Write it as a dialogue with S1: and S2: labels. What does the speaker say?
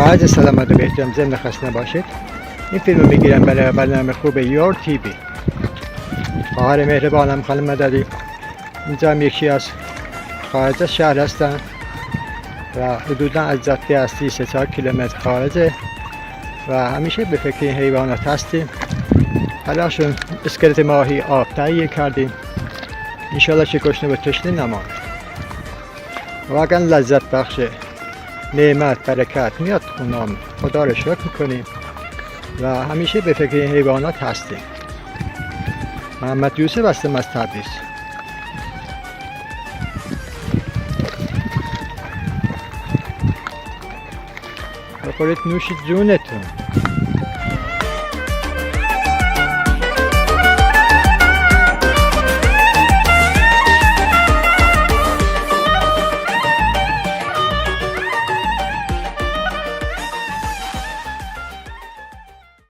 S1: عرض سلامت و بهترین ضمن خسته نباشید. این فیلم رو میگیرم برای برنامه خوب یور تی وی. خواهر مهربانم خانم مددی اینجا هم یکی از خارج از شهر هستن و حدودا از جاده اصلی 3-4 کیلومتر خارجه و همیشه به فکر این حیوانات هستیم. براشون اسکلت ماهی آب تهیه کردیم، انشالله که گشنه و تشنه نماند. واقعا لذت بخشه، نعمت برکت میاد خونام، خدا رو شکر میکنیم و همیشه به فکر این حیوانات هستیم. محمد یوسف هستم از تبریز. بخورید نوش جونتون.